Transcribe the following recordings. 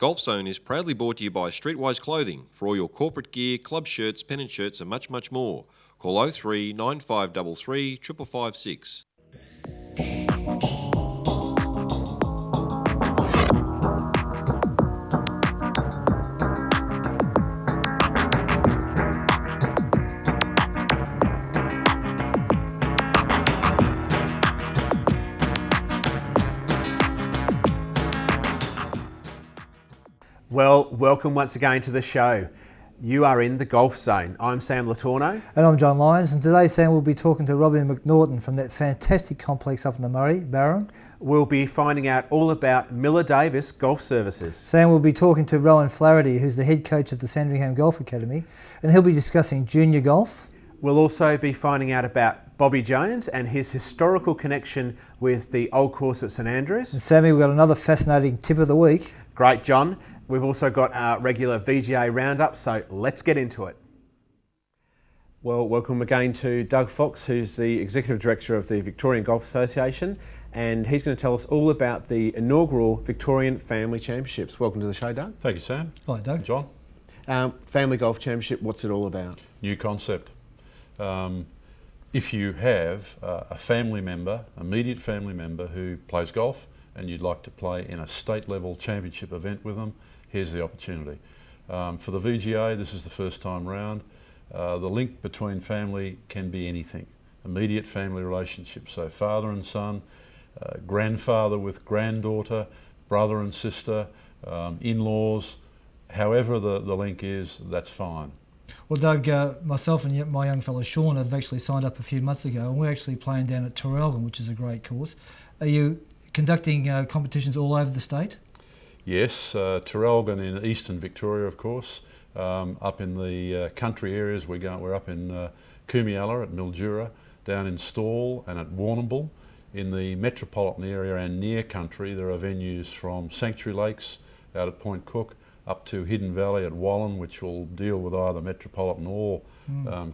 Golfzone is proudly brought to you by Streetwise Clothing for all your corporate gear, club shirts, pennant shirts and much, much more. Call 03 9533 5556. Well, welcome once again to the show. You are in the Golf Zone. I'm Sam Latorno. And I'm John Lyons, and today, Sam, we'll be talking to Robbie McNorton from that fantastic complex up in the Murray, Barron. We'll be finding out all about Miller Davis Golf Services. Sam will be talking to Rowan Flaherty, who's the head coach of the Sandringham Golf Academy, and he'll be discussing junior golf. We'll also be finding out about Bobby Jones and his historical connection with the old course at St Andrews. And Sammy, we've got another fascinating tip of the week. Great, John. We've also got our regular VGA roundup, so let's get into it. Well, welcome again to Doug Fox, who's the Executive Director of the Victorian Golf Association, and he's going to tell us all about the inaugural Victorian Family Championships. Welcome to the show, Doug. Thank you, Sam. Hi, Doug. John. Family Golf Championship, what's it all about? New concept. If you have a family member, immediate family member who plays golf and you'd like to play in a state level championship event with them, here's the opportunity. For the VGA, this is the first time round. The link between family can be anything. Immediate family relationships, so father and son, grandfather with granddaughter, brother and sister, in-laws, however the link is, that's fine. Well, Doug, myself and my young fellow Sean have actually signed up a few months ago, and we're actually playing down at Traralgon, which is a great course. Are you conducting competitions all over the state? Yes, Traralgon in eastern Victoria, of course. Up in the country areas, we're up in Coomialla at Mildura, down in Stawell and at Warrnambool. In the metropolitan area and near country, there are venues from Sanctuary Lakes out at Point Cook up to Hidden Valley at Wallen, which will deal with either metropolitan or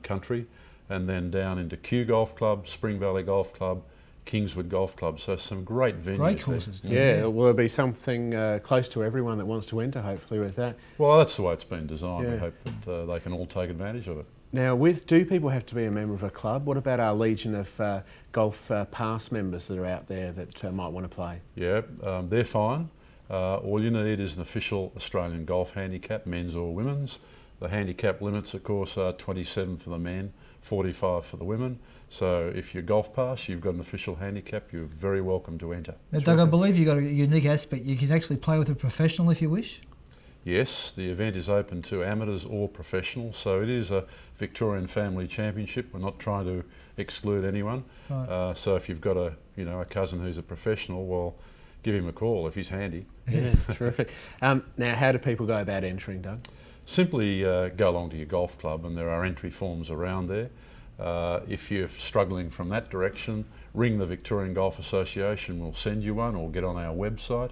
country, and then down into Kew Golf Club, Spring Valley Golf Club, Kingswood Golf Club, so some great venues. Great courses. Yeah, well, there'll be something close to everyone that wants to enter, hopefully, with that. Well, that's the way it's been designed. Yeah. We hope that they can all take advantage of it. Now, do people have to be a member of a club? What about our legion of golf pass members that are out there that might want to play? Yeah, they're fine. All you need is an official Australian golf handicap, men's or women's. The handicap limits, of course, are 27 for the men, 45 for the women. So if you're golf pass, you've got an official handicap, you're very welcome to enter. Now, Doug, I believe you've got a unique aspect. You can actually play with a professional if you wish. Yes, the event is open to amateurs or professionals, so it is a Victorian Family Championship. We're not trying to exclude anyone. Right. So if you've got a cousin who's a professional, well, give him a call if he's handy. Yeah, terrific. Now, how do people go about entering, Doug? Simply go along to your golf club, and there are entry forms around there. If you're struggling from that direction, ring the Victorian Golf Association, we'll send you one, or get on our website.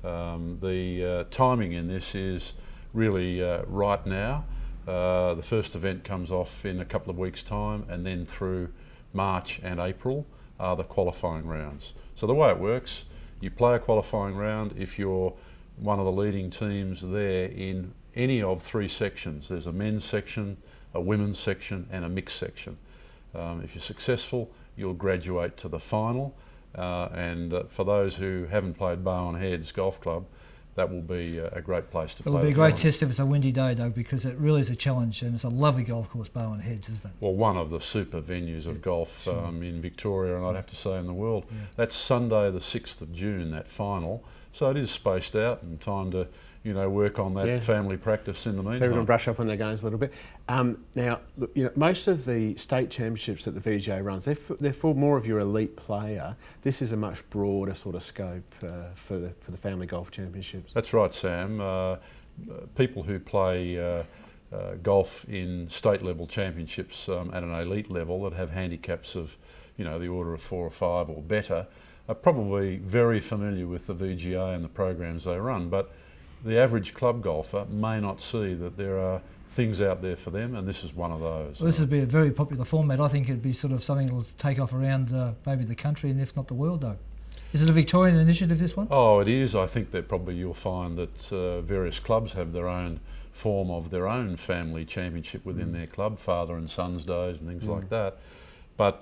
The timing in this is really right now. The first event comes off in a couple of weeks' time, and then through March and April are the qualifying rounds. So the way it works, you play a qualifying round if you're one of the leading teams there in any of three sections. There's a men's section, a women's section and a mixed section. If you're successful, you'll graduate to the final, and for those who haven't played Bowen Heads Golf Club, that will be a great place to play. It'll be a great test if it's a windy day, Doug, because it really is a challenge, and it's a lovely golf course, Bowen Heads, isn't it? Well, one of the super venues of golf in Victoria, and I'd have to say in the world. Yeah. That's Sunday the 6th of June, that final, so it is spaced out and time to work on that family practice in the meantime. Everyone brush up on their games a little bit. Now, look, most of the state championships that the VGA runs, they're for more of your elite player. This is a much broader sort of scope for the family golf championships. That's right, Sam. People who play golf in state level championships at an elite level that have handicaps of the order of 4 or 5 or better are probably very familiar with the VGA and the programs they run, but the average club golfer may not see that there are things out there for them, and this is one of those. Well, this would be a very popular format. I think it'd be sort of something that will take off around maybe the country and if not the world, Doug. Is it a Victorian initiative, this one? Oh, it is. I think that probably you'll find that various clubs have their own form of their own family championship within their club, father and sons days and things like that. But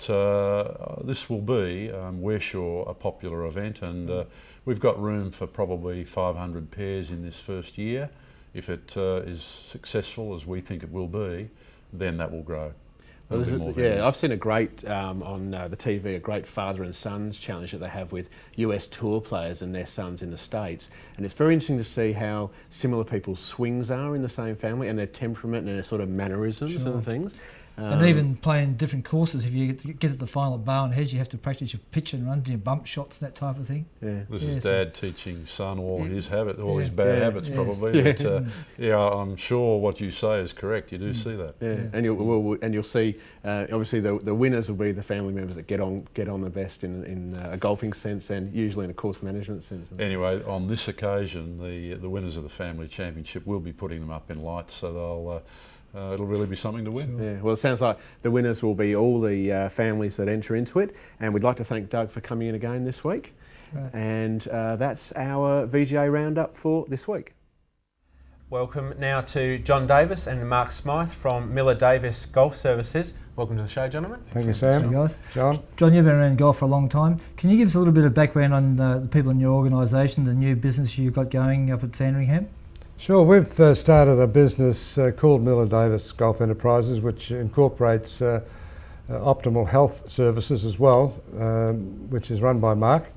this will be, we're sure, a popular event, and we've got room for probably 500 pairs in this first year. If it is successful, as we think it will be, then that will grow. Well, I've seen a great on the TV, a great father and sons challenge that they have with US tour players and their sons in the States, and it's very interesting to see how similar people's swings are in the same family and their temperament and their sort of mannerisms and things. And even playing different courses, if you get to the final at Bowen Hedge, you have to practice your pitch and run, your bump shots, that type of thing. Yeah. This is Dad teaching son all his habits, all his bad habits probably. But, I'm sure what you say is correct. You do see that. Yeah, and you'll see. Obviously, the winners will be the family members that get on the best in a golfing sense, and usually in a course management sense. Anyway, on this occasion, the winners of the family championship will be putting them up in lights, so they'll. It'll really be something to win. Sure. Yeah, well, it sounds like the winners will be all the families that enter into it, and we'd like to thank Doug for coming in again this week. Right. And that's our VGA roundup for this week. Welcome now to John Davis and Mark Smythe from Miller Davis Golf Services. Welcome to the show, gentlemen. Thank you, Sam. Hey guys. John. John, you've been around golf for a long time. Can you give us a little bit of background on the people in your organisation, the new business you've got going up at Sandringham? Sure, we've started a business called Miller Davis Golf Enterprises, which incorporates optimal health services as well, which is run by Mark.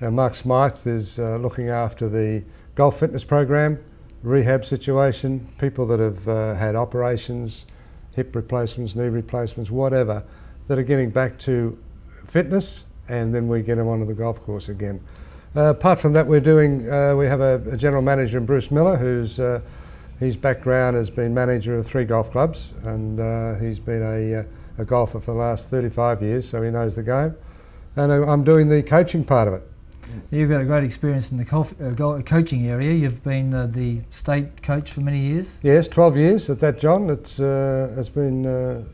Now, Mark Smythe is looking after the golf fitness program, rehab situation, people that have had operations, hip replacements, knee replacements, whatever, that are getting back to fitness, and then we get them onto the golf course again. Apart from that, we have a general manager in Bruce Miller, who's his background has been manager of 3 golf clubs, and he's been a golfer for the last 35 years, so he knows the game. And I'm doing the coaching part of it. You've got a great experience in the coaching area. You've been the state coach for many years. Yes, 12 years at that, John. It's been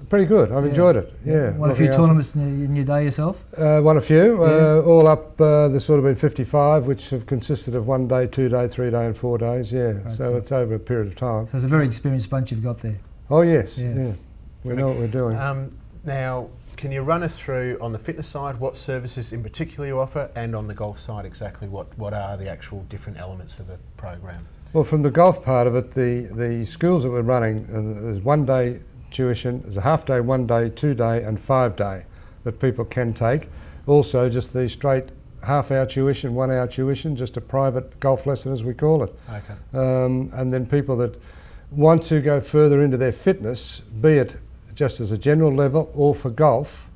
pretty good. I've enjoyed it. Yeah. Won a few tournaments in your day yourself? Won a few. All up, there's sort of been 55, which have consisted of 1 day, 2 day, 3 day and 4 days. Yeah. Right, so it's over a period of time. So it's a very experienced bunch you've got there. Oh yes. Yeah. We know what we're doing. Now, can you run us through on the fitness side what services in particular you offer, and on the golf side exactly what are the actual different elements of the program? Well, from the golf part of it, the schools that we're running, there's 1 day tuition, there's a half day, 1 day, 2 day and 5 day that people can take. Also just the straight half-hour tuition, 1 hour tuition, just a private golf lesson as we call it. Okay. And then people that want to go further into their fitness, be it just as a general level or for golf,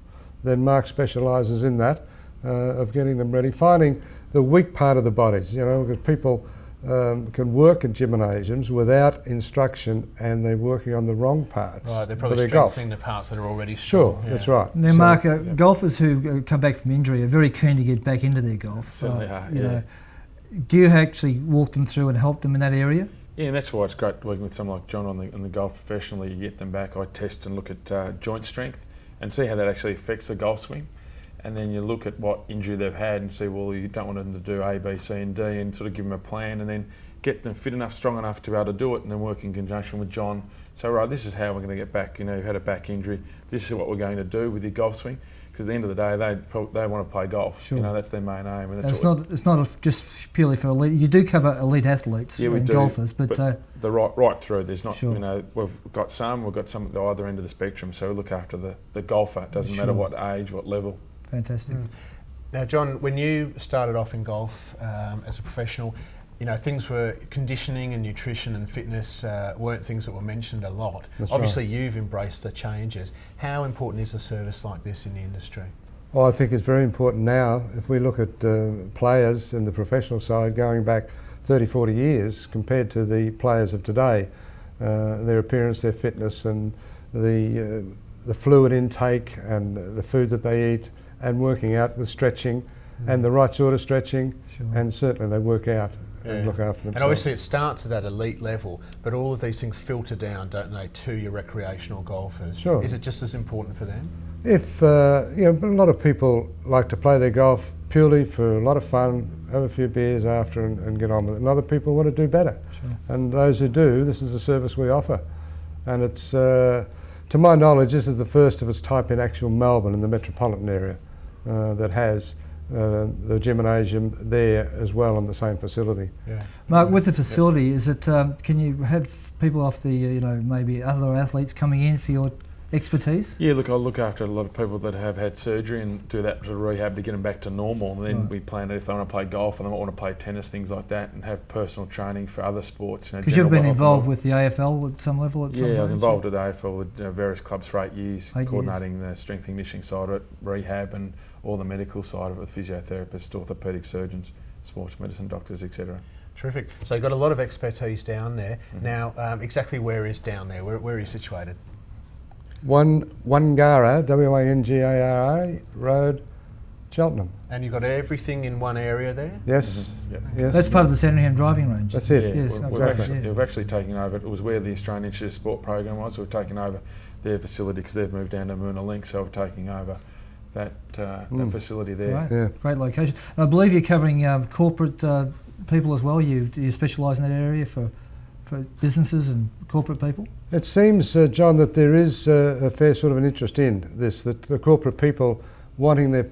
then Mark specialises in that, of getting them ready, finding the weak part of the bodies, because people can work in gymnasiums without instruction, and they're working on the wrong parts. Right, they're probably strengthening the parts that are already strong. Sure, that's right. Now, Mark, golfers who come back from injury are very keen to get back into their golf. Certainly are, you know, do you actually walk them through and help them in that area? Yeah, and that's why it's great working with someone like John on the golf professionally. You get them back. I test and look at joint strength and see how that actually affects the golf swing. And then you look at what injury they've had and see, well, you don't want them to do A, B, C and D, and sort of give them a plan, and then get them fit enough, strong enough to be able to do it, and then work in conjunction with John. So, right, this is how we're going to get back. You've had a back injury. This is what we're going to do with your golf swing. Because at the end of the day, they want to play golf. Sure. That's their main aim. And it's not just purely for elite. You do cover elite athletes and golfers, but the right through. There's not. Sure. We've got some at the either end of the spectrum. So we look after the golfer. It doesn't matter what age, what level. Fantastic. Now, John, when you started off in golf as a professional, things were conditioning and nutrition and fitness weren't things that were mentioned a lot. That's Obviously, right. You've embraced the changes. How important is a service like this in the industry? Well, I think it's very important now. If we look at players in the professional side going back 30, 40 years compared to the players of today, their appearance, their fitness and the fluid intake and the food that they eat, and working out with stretching and the right sort of stretching, and certainly they work out and look after themselves. And obviously it starts at that elite level, but all of these things filter down, don't they, to your recreational golfers? Sure. Is it just as important for them? If a lot of people like to play their golf, purely for a lot of fun, have a few beers after and get on with it. And other people want to do better. Sure. And those who do, this is the service we offer. And it's, to my knowledge, this is the first of its type in actual Melbourne, in the metropolitan area, that has the gymnasium there as well in the same facility. Yeah. Mark, with the facility, is it? Can you have people off the, maybe other athletes coming in for your expertise? Yeah, look, I look after a lot of people that have had surgery and do that sort of rehab to get them back to normal. And then we plan it if they want to play golf and they want to play tennis, things like that, and have personal training for other sports. Because you've been involved with the AFL at some level. I was involved with the AFL with various clubs for 8 years, coordinating the strength and conditioning side of it, rehab, and all the medical side of it, physiotherapists, orthopaedic surgeons, sports medicine doctors, etc. Terrific. So you've got a lot of expertise down there. Now, exactly where is down there? Where are you situated? Wangara, Wangara Road, Cheltenham. And you've got everything in one area there? Yes. Yes. That's part of the Sandringham driving range. That's it. Yes, exactly. We've actually taken over, it was where the Australian Institute of Sport program was, we've taken over their facility because they've moved down to Moona Link, so we're taking over that facility there. Right. Yeah. Great location. And I believe you're covering corporate people as well. You specialise in that area for businesses and corporate people? It seems, John, that there is a fair sort of an interest in this, that the corporate people wanting their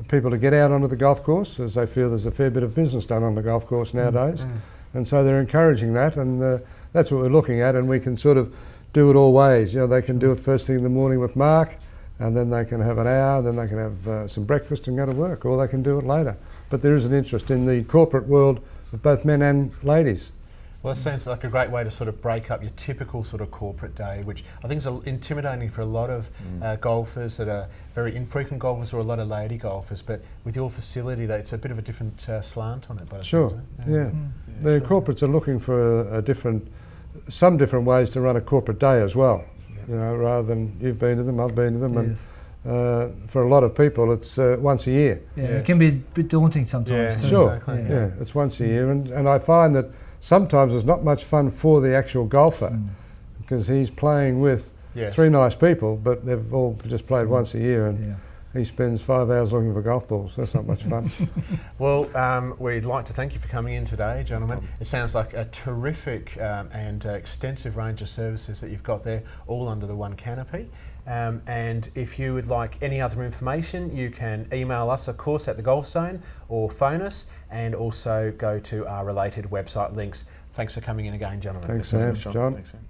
people to get out onto the golf course, as they feel there's a fair bit of business done on the golf course nowadays. And so they're encouraging that, and that's what we're looking at, and we can sort of do it all ways. They can do it first thing in the morning with Mark, and then they can have an hour, then they can have some breakfast and go to work, or they can do it later. But there is an interest in the corporate world of both men and ladies. Well, it sounds like a great way to sort of break up your typical sort of corporate day, which I think is intimidating for a lot of golfers that are very infrequent golfers or a lot of lady golfers. But with your facility, it's a bit of a different slant on it. Sure, yeah. The corporates are looking for some different ways to run a corporate day as well. Rather than you've been to them, I've been to them, Yes. and for a lot of people, it's once a year. Yeah, it can be a bit daunting sometimes. Too. Sure, Exactly, yeah, it's once a year, and I find that sometimes it's not much fun for the actual golfer because he's playing with three nice people, but they've all just played once a year, and he spends 5 hours looking for golf balls. That's not much fun. Well, we'd like to thank you for coming in today, gentlemen. It sounds like a terrific and extensive range of services that you've got there, all under the one canopy. And if you would like any other information, you can email us, of course, at the Golfzone, or phone us, and also go to our related website links. Thanks for coming in again, gentlemen. Thanks, Sam. John. Thanks, Sam.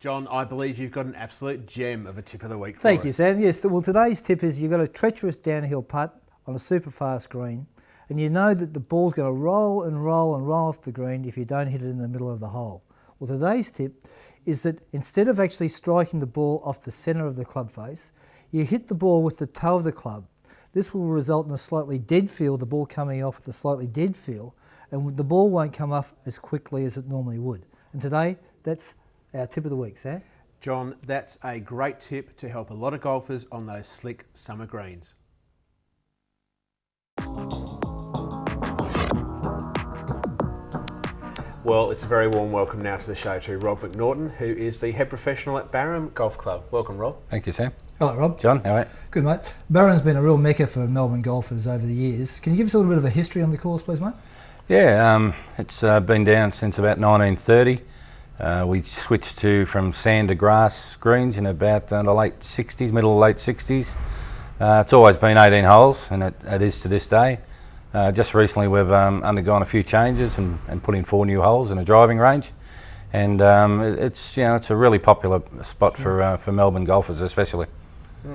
John, I believe you've got an absolute gem of a tip of the week for Thank us. you, Sam. Yes, well, today's tip is you've got a treacherous downhill putt on a super fast green, and you know that the ball's going to roll and roll and roll off the green if you don't hit it in the middle of the hole. Well, today's tip is that instead of actually striking the ball off the centre of the club face, you hit the ball with the toe of the club. This will result in a slightly dead feel, the ball coming off with a slightly dead feel, and the ball won't come off as quickly as it normally would. And today, that's our tip of the week, Sam. John, that's a great tip to help a lot of golfers on those slick summer greens. Well, it's a very warm welcome now to the show to Rob McNaughton, who is the head professional at Barham Golf Club. Welcome, Rob. Thank you, Sam. Hello, Rob. John, how are you? Good, mate. Barham's been a real mecca for Melbourne golfers over the years. Can you give us a little bit of a history on the course, please, mate? Yeah, it's been down since about 1930. We switched from sand to grass greens in about the late 60s, middle to late 60s. It's always been 18 holes, and it is to this day. Just recently we've undergone a few changes and put in 4 new holes in a driving range, and it's a really popular spot for Melbourne golfers especially.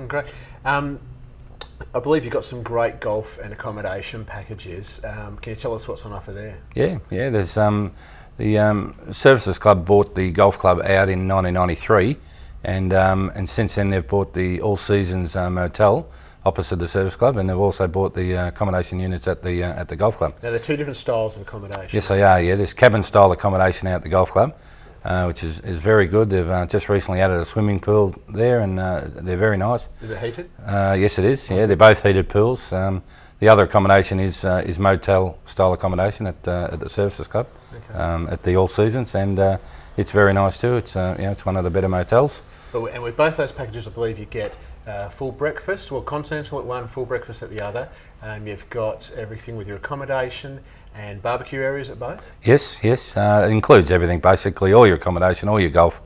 Great. I believe you've got some great golf and accommodation packages. Can you tell us what's on offer there? Yeah. There's the Services Club bought the golf club out in 1993, and since then they've bought the All Seasons Motel opposite the Service Club, and they've also bought the accommodation units at the golf club. Now, they're two different styles of accommodation. Yes, they are. Yeah, there's cabin style accommodation out at the golf club, which is very good. They've just recently added a swimming pool there, and they're very nice. Is it heated? Yes, it is. Yeah, they're both heated pools. The other accommodation is motel style accommodation at the Services Club, at the All Seasons, and it's very nice too. It's it's one of the better motels. And with both those packages, I believe you get full breakfast, well, continental at one, full breakfast at the other. You've got everything with your accommodation and barbecue areas at both? Yes, yes. It includes everything, basically, all your accommodation, all your golf.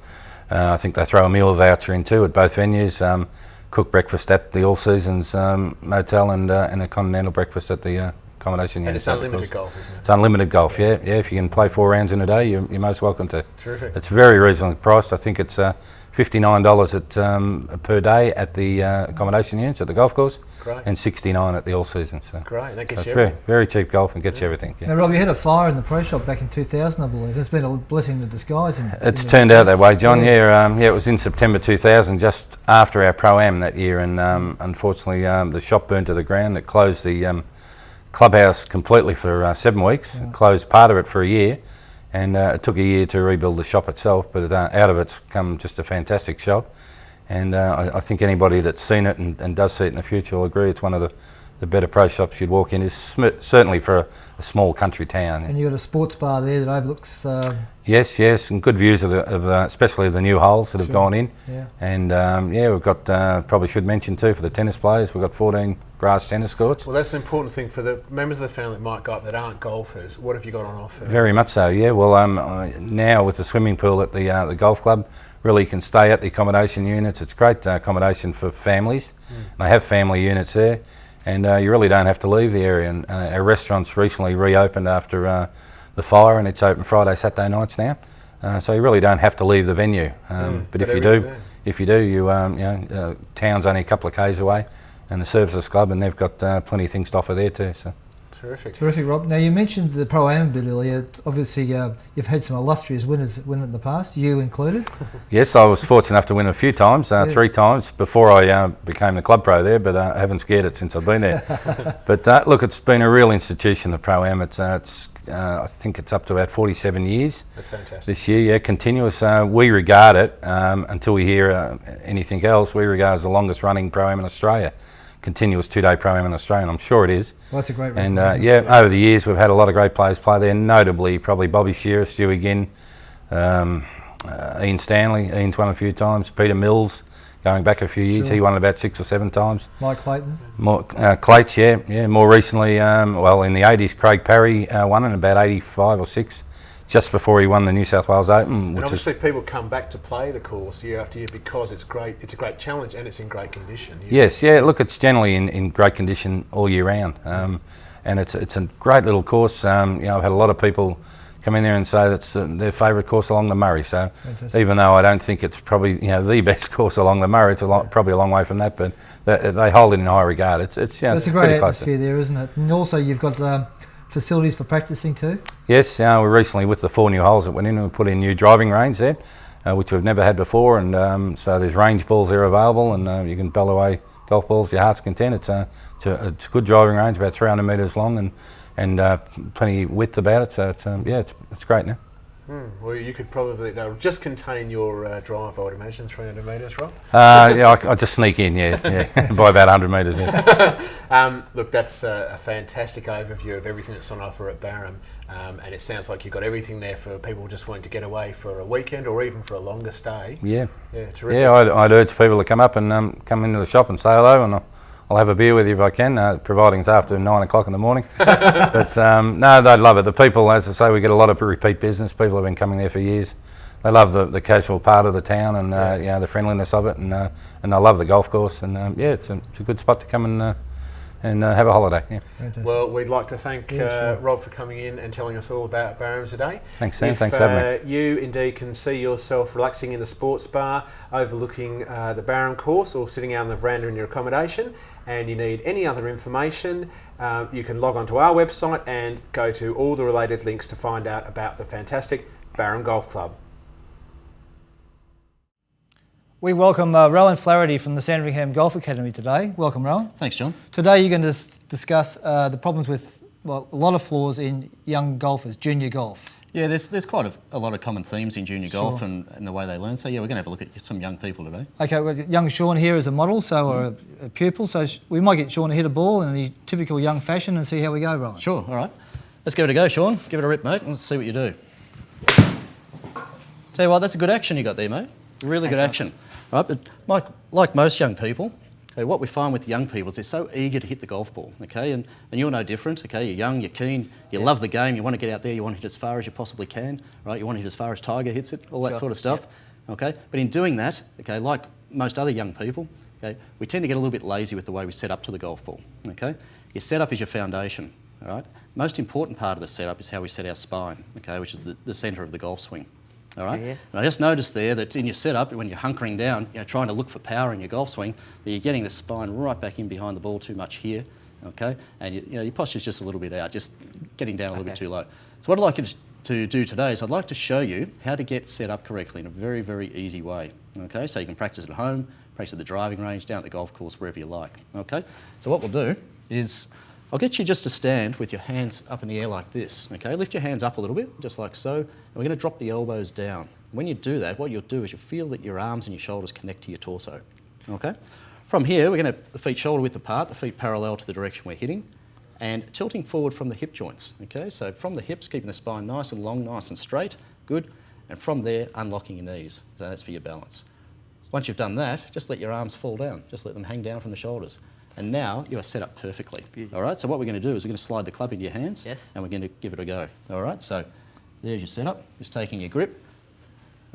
I think they throw a meal voucher in too at both venues. Cook breakfast at the All Seasons motel and a continental breakfast at the accommodation unit. And it's unlimited golf, isn't it? It's unlimited golf, yeah. If you can play 4 rounds in a day, you're most welcome to. Terrific. It's very reasonably priced. I think it's $59 per day at the accommodation units at the golf course. Great. And $69 at the All Seasons. So. Great, that gets So you it's very, very cheap golf and gets you everything. Yeah. Now, Rob, you had a fire in the pro shop back in 2000, I believe. It's been a blessing in disguise. It's turned out that way, John. Yeah, it was in September 2000, just after our Pro-Am that year, and unfortunately the shop burned to the ground. It closed the clubhouse completely for 7 weeks. It closed part of it for a year, and it took a year to rebuild the shop itself, but out of it's come just a fantastic shop. And I think anybody that's seen it and does see it in the future will agree it's one of the better pro shops you'd walk in. Is certainly for a small country town. And you've got a sports bar there that overlooks... Yes, and good views of especially the new holes that have gone in. Yeah. And we've got, probably should mention too, for the tennis players, we've got 14 grass tennis courts. Well, that's an important thing for the members of the family that might go up that aren't golfers. What have you got on offer? Very much so, yeah. Well, now with the swimming pool at the golf club, really you can stay at the accommodation units. It's great accommodation for families. They have family units there, and you really don't have to leave the area. And our restaurant's recently reopened after the fire, and it's open Friday, Saturday nights now. So you really don't have to leave the venue. But if you do, town's only a couple of k's away, and the Services Club, and they've got plenty of things to offer there too. So. Terrific, Rob. Now, you mentioned the Pro-Am a bit earlier. Obviously, you've had some illustrious winners win in the past, you included. Yes, I was fortunate enough to win a few times, 3 times before I became the club pro there, but I haven't scared it since I've been there. But look, it's been a real institution, the Pro-Am. I think it's up to about 47 years. That's fantastic. This year, yeah, continuous. We regard it, until we hear anything else, we regard it as the longest running Pro-Am in Australia. Continuous 2-day Pro-Am in Australia, and I'm sure it is. Well, that's a great record. And over the years we've had a lot of great players play there, notably probably Bobby Shearer, Stewie Ginn, Ian Stanley. Ian's won a few times. Peter Mills, going back a few years, he won about 6 or 7 times. Mike Clayton. Clates, yeah. More recently, in the 80s, Craig Parry won in about 85 or 6. Just before he won the New South Wales Open. And obviously people come back to play the course year after year because it's great. It's a great challenge and it's in great condition. Yes, yeah. Look, it's generally in great condition all year round, and it's a great little course. I've had a lot of people come in there and say that's their favourite course along the Murray. So even though I don't think it's probably the best course along the Murray, it's probably a long way from that. But they hold it in high regard. It's that's a great atmosphere there, isn't it? And also you've got facilities for practicing too? Yes, we recently, with the 4 new holes that went in, we put in new driving range there, which we've never had before, and so there's range balls there available, and you can bell away golf balls to your heart's content. It's a good driving range, about 300 metres long, and plenty width about it, so it's great now. Well, you could probably just contain your drive, I would imagine, 300 metres, Rob? I just sneak in, by about 100 metres. Yeah. Look, that's a fantastic overview of everything that's on offer at Barham, and it sounds like you've got everything there for people just wanting to get away for a weekend or even for a longer stay. Yeah, terrific. Yeah, I'd urge people to come up and come into the shop and say hello, and I'll have a beer with you if I can, providing it's after 9 o'clock in the morning. But no, they'd love it. The people, as I say, we get a lot of repeat business. People have been coming there for years. They love the casual part of the town and the friendliness of it, and they love the golf course. And it's a good spot to come and have a holiday. Yeah. Well, we'd like to thank Rob for coming in and telling us all about Barham today. Thanks, Sam. Thanks for having me. You indeed can see yourself relaxing in a sports bar overlooking the Barham course or sitting out on the veranda in your accommodation, and you need any other information, you can log onto our website and go to all the related links to find out about the fantastic Barham Golf Club. We welcome Rowan Flaherty from the Sandringham Golf Academy today. Welcome, Rowan. Thanks, John. Today you're going to discuss the problems with a lot of flaws in young golfers, junior golf. Yeah, there's quite a lot of common themes in junior golf and the way they learn. So yeah, we're going to have a look at some young people today. Okay, we've got young Sean here as a model, or a pupil. So we might get Sean to hit a ball in the typical young fashion and see how we go, Rowan. Sure, all right. Let's give it a go, Sean. Give it a rip, mate, and let's see what you do. Tell you what, that's a good action you got there, mate. Really good action. right? But like most young people, okay, what we find with young people is they're so eager to hit the golf ball, okay? And you're no different, okay? You're young, you're keen, you love the game, you want to get out there, you want to hit as far as you possibly can, right? You want to hit as far as Tiger hits it, all that sort of stuff, okay? But in doing that, okay, like most other young people, okay, we tend to get a little bit lazy with the way we set up to the golf ball, okay? Your setup is your foundation, all right? Most important part of the setup is how we set our spine, okay, which is the centre of the golf swing. All right. Yes. And I just noticed there that in your setup, when you're hunkering down, trying to look for power in your golf swing, that you're getting the spine right back in behind the ball too much here, okay? And your posture's just a little bit out, just getting down a little bit too low. So what I'd like you to do today is I'd like to show you how to get set up correctly in a very, very easy way, okay? So you can practice at home, practice at the driving range, down at the golf course, wherever you like, okay? So what we'll do is I'll get you just to stand with your hands up in the air like this, okay? Lift your hands up a little bit, just like so, and we're going to drop the elbows down. When you do that, what you'll do is you'll feel that your arms and your shoulders connect to your torso, okay? From here, we're going to have the feet shoulder width apart, the feet parallel to the direction we're hitting, and tilting forward from the hip joints, okay? So from the hips, keeping the spine nice and long, nice and straight, good, and from there, unlocking your knees, so that's for your balance. Once you've done that, just let your arms fall down, just let them hang down from the shoulders. And now you are set up perfectly. Beautiful. All right, so what we're going to do is we're going to slide the club into your hands, and we're going to give it a go. All right, so there's your setup, just taking your grip.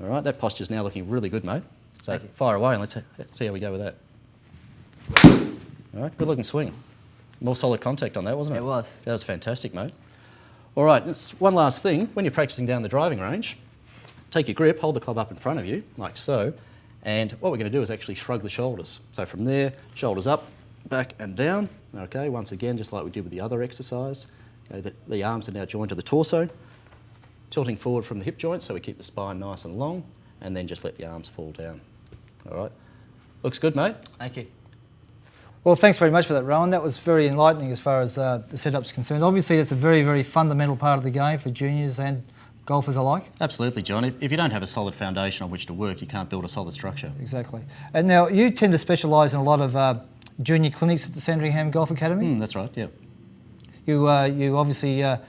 All right, that posture's now looking really good, mate. So fire away and let's see how we go with that. All right, good looking swing. More solid contact on that, wasn't it? It was. That was fantastic, mate. All right, it's one last thing. When you're practicing down the driving range, take your grip, hold the club up in front of you, like so, and what we're going to do is actually shrug the shoulders. So from there, shoulders up, back and down, okay, once again, just like we did with the other exercise. Okay, the arms are now joined to the torso, tilting forward from the hip joints so we keep the spine nice and long, and then just let the arms fall down. All right, looks good, mate. Thank you. Well, thanks very much for that, Rowan. That was very enlightening as far as the setup's concerned. Obviously, that's a very, very fundamental part of the game for juniors and golfers alike. Absolutely, John. If you don't have a solid foundation on which to work, you can't build a solid structure. Exactly. And now, you tend to specialise in a lot of junior clinics at the Sandringham Golf Academy. That's right, yeah. You obviously are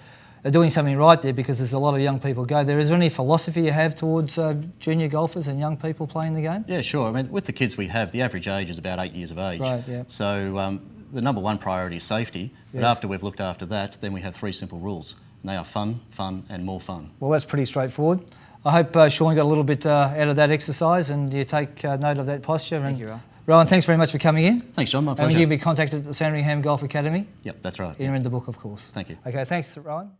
doing something right there because there's a lot of young people go there. Is there any philosophy you have towards junior golfers and young people playing the game? Yeah, sure. I mean, with the kids we have, the average age is about 8 years of age. Right, yeah. So the number one priority is safety, but Yes. after we've looked after that, then we have 3 simple rules. And they are fun, fun and more fun. Well, that's pretty straightforward. I hope Sean got a little bit out of that exercise and you take note of that posture. Thank you, Rowan. Rowan, thanks very much for coming in. Thanks, John. My And pleasure. you'll be contacted at the Sandringham Golf Academy. Yep, that's right. You're in the book, of course. Thank you. Okay, thanks, Rowan.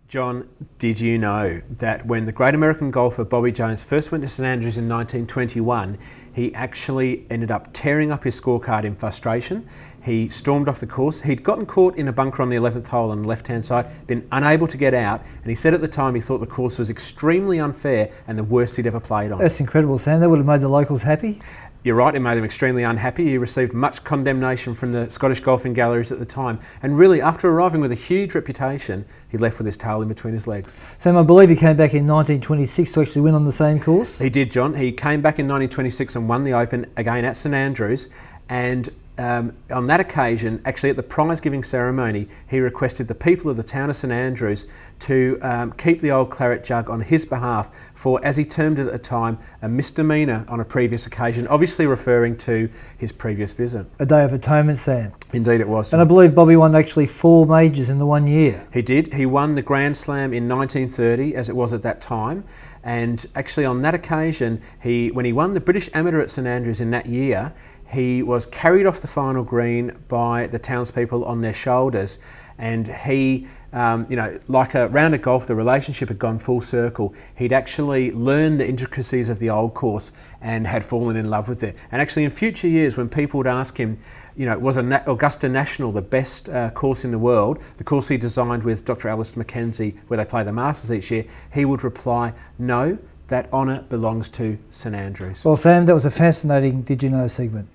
John, did you know that when the great American golfer Bobby Jones first went to St Andrews in 1921, he actually ended up tearing up his scorecard in frustration? He stormed off the course. He'd gotten caught in a bunker on the 11th hole on the left-hand side, been unable to get out, and he said at the time he thought the course was extremely unfair and the worst he'd ever played on. That's incredible, Sam. That would have made the locals happy. You're right, it made him extremely unhappy. He received much condemnation from the Scottish golfing galleries at the time. And really, after arriving with a huge reputation, he left with his tail in between his legs. Sam, I believe he came back in 1926 to actually win on the same course. He did, John. He came back in 1926 and won the Open again at St Andrews. And on that occasion, actually at the prize-giving ceremony, he requested the people of the town of St Andrews to keep the old claret jug on his behalf for, as he termed it at the time, a misdemeanour on a previous occasion, obviously referring to his previous visit. A day of atonement, Sam. Indeed it was. And I believe Bobby won actually 4 majors in the 1 year. He did. He won the Grand Slam in 1930, as it was at that time. And actually on that occasion, when he won the British Amateur at St Andrews in that year, he was carried off the final green by the townspeople on their shoulders, and he, like a round of golf, the relationship had gone full circle. He'd actually learned the intricacies of the old course and had fallen in love with it. And actually in future years, when people would ask him, was Augusta National the best course in the world, the course he designed with Dr. Alistair Mackenzie, where they play the Masters each year, he would reply, no, that honour belongs to St Andrews. Well, Sam, that was a fascinating Did You Know segment.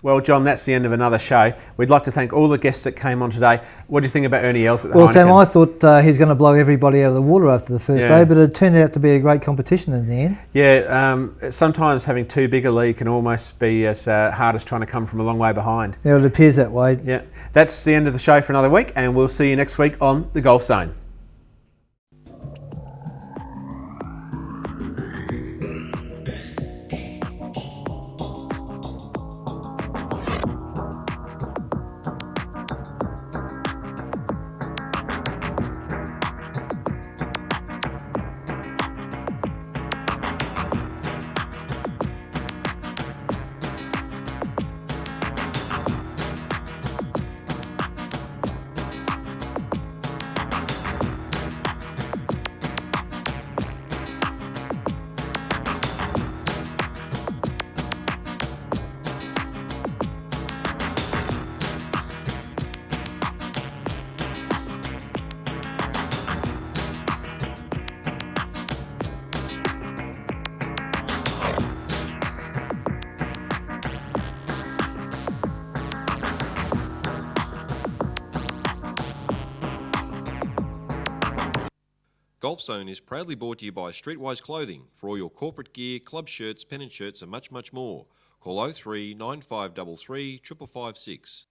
Well, John, that's the end of another show. We'd like to thank all the guests that came on today. What do you think about Ernie Els at the Well, Heineken? Sam, I thought he was going to blow everybody out of the water after the first day, but it turned out to be a great competition in the end. Yeah, sometimes having too big a lead can almost be as hard as trying to come from a long way behind. Yeah, it appears that way. Yeah, that's the end of the show for another week, and we'll see you next week on the Golf Zone. Golfzone is proudly brought to you by Streetwise Clothing for all your corporate gear, club shirts, pennant shirts and much, much more. Call 03 9533 555 6.